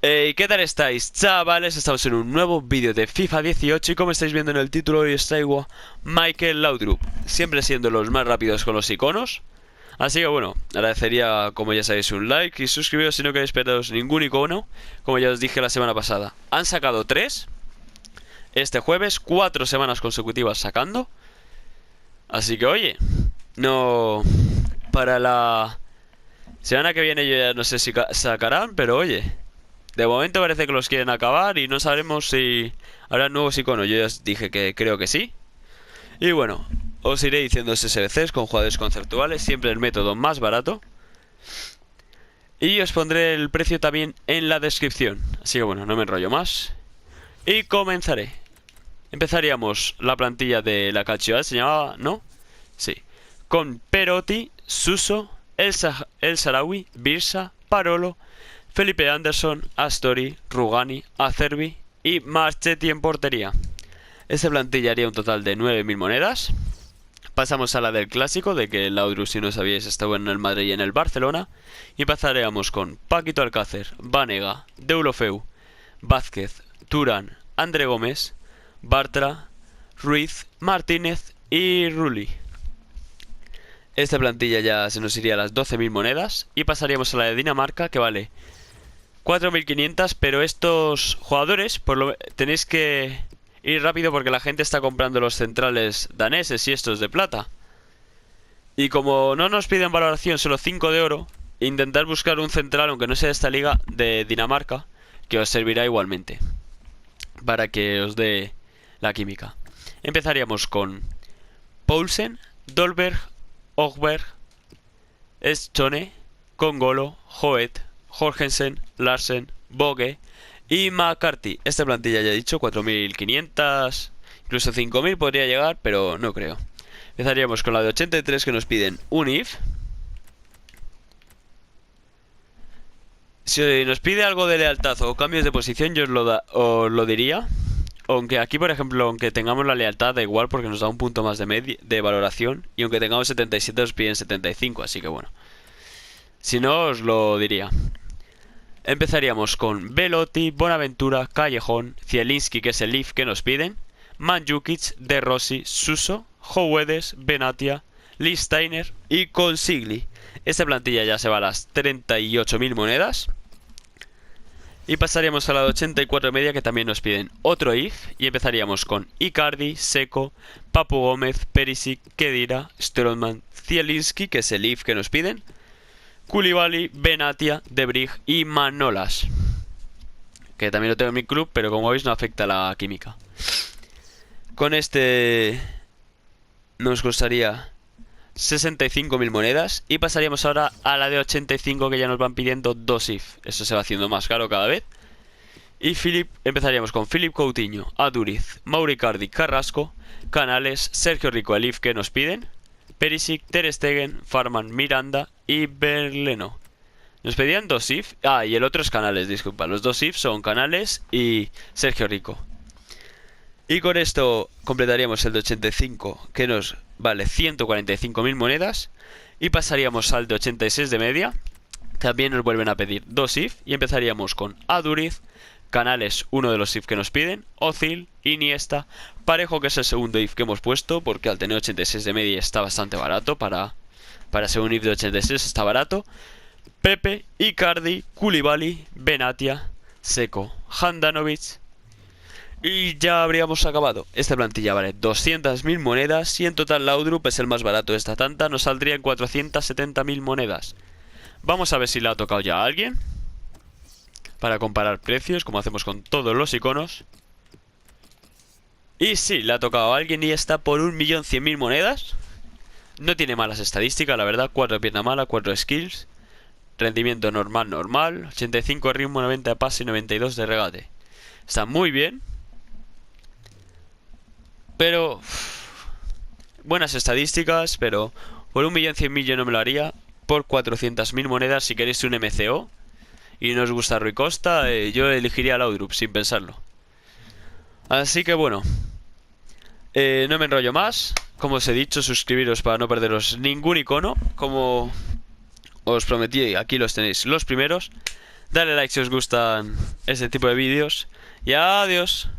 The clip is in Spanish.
¿Qué tal estáis, chavales? Estamos en un nuevo vídeo de FIFA 18 y como estáis viendo en el título hoy os traigo a Michael Laudrup, siempre siendo los más rápidos con los iconos. Así que bueno, agradecería, como ya sabéis, un like y suscribiros si no queréis perderos ningún icono, como ya os dije la semana pasada. Han sacado 3 este jueves, 4 semanas consecutivas sacando. Así que oye, no... Para la semana que viene yo ya no sé si sacarán, pero oye, de momento parece que los quieren acabar y no sabemos si habrá nuevos iconos. Yo ya os dije que creo que sí. Y bueno, os iré diciendo SBCs con jugadores conceptuales, siempre el método más barato. Y os pondré el precio también en la descripción. Así que bueno, no me enrollo más. Y comenzaré. Empezaríamos la plantilla de la Calcio, ¿se llamaba? ¿No? Sí. Con Perotti, Suso, El Shaarawy, Birsa, Parolo, Felipe Anderson, Astori, Rugani, Acerbi y Marchetti en portería. Esta plantilla haría un total de 9.000 monedas. Pasamos a la del clásico, de que Laudrup, si no sabíais, estaba en el Madrid y en el Barcelona. Y pasaríamos con Paquito Alcácer, Banega, Deulofeu, Vázquez, Turán, André Gómez, Bartra, Ruiz, Martínez y Rulli. Esta plantilla ya se nos iría a las 12.000 monedas. Y pasaríamos a la de Dinamarca, que vale 4.500, pero estos jugadores tenéis que ir rápido porque la gente está comprando los centrales daneses y estos de plata. Y como no nos piden valoración, solo 5 de oro, intentar buscar un central, aunque no sea de esta liga, de Dinamarca, que os servirá igualmente para que os dé la química. Empezaríamos con Poulsen, Dolberg, Ogberg, Schone, Congolo, Hoet, Jorgensen, Larsen, Boge y McCarthy. Esta plantilla ya he dicho, 4.500, incluso 5.000 podría llegar, pero no creo. Empezaríamos con la de 83 que nos piden un if. Si nos pide algo de lealtad o cambios de posición, yo os lo diría. Aunque aquí, por ejemplo, aunque tengamos la lealtad, da igual porque nos da un punto más de valoración. Y aunque tengamos 77, nos piden 75, así que bueno. Si no, os lo diría. Empezaríamos con Belotti, Bonaventura, Callejón, Zielinski, que es el if que nos piden, Mandzukic, De Rossi, Suso, Howedes, Benatia, Lichtsteiner y Consigli. Esta plantilla ya se va a las 38.000 monedas. Y pasaríamos a la de 84 media, que también nos piden otro if. Y empezaríamos con Icardi, Seco, Papu Gómez, Perisic, Khedira, Strootman, Zielinski, que es el if que nos piden, Koulibaly, Benatia, De Brig y Manolas, que también lo tengo en mi club, pero como veis no afecta la química. Con este nos costaría 65.000 monedas. Y pasaríamos ahora a la de 85, que ya nos van pidiendo dos if. Eso se va haciendo más caro cada vez. Y empezaríamos con Philip Coutinho, Aduriz, Mauricardi, Carrasco, Canales, Sergio Rico, el if que nos piden, Perisic, Ter Stegen, Farman, Miranda y Berleno. Nos pedían dos if. Y el otro es Canales, disculpa. Los dos if son Canales y Sergio Rico. Y con esto completaríamos el de 85, que nos vale 145.000 monedas. Y pasaríamos al de 86 de media. También nos vuelven a pedir dos if. Y empezaríamos con Aduriz, Canales, uno de los if que nos piden, Ozil, Iniesta, Parejo, que es el segundo if que hemos puesto, porque al tener 86 de media está bastante barato. Para ser un if de 86 está barato. Pepe, Icardi, Koulibaly, Benatia, Seco, Handanovic. Y ya habríamos acabado. Esta plantilla vale 200.000 monedas. Y en total Laudrup es el más barato de esta tanta. Nos saldría en 470.000 monedas. Vamos a ver si le ha tocado ya a alguien, para comparar precios, como hacemos con todos los iconos. Y sí, le ha tocado a alguien y está por 1.100.000 monedas. No tiene malas estadísticas, la verdad. 4 de pierna mala, 4 skills, rendimiento normal, 85 de ritmo, 90 de pase y 92 de regate. Está muy bien, pero buenas estadísticas. Pero por 1.100.000 yo no me lo haría. Por 400.000 monedas, si queréis un MCO y no os gusta Rui Costa, yo elegiría a Laudrup sin pensarlo. Así que bueno, no me enrollo más. Como os he dicho, suscribiros para no perderos ningún icono. Como os prometí, aquí los tenéis los primeros. Dale like si os gustan ese tipo de vídeos. Y adiós.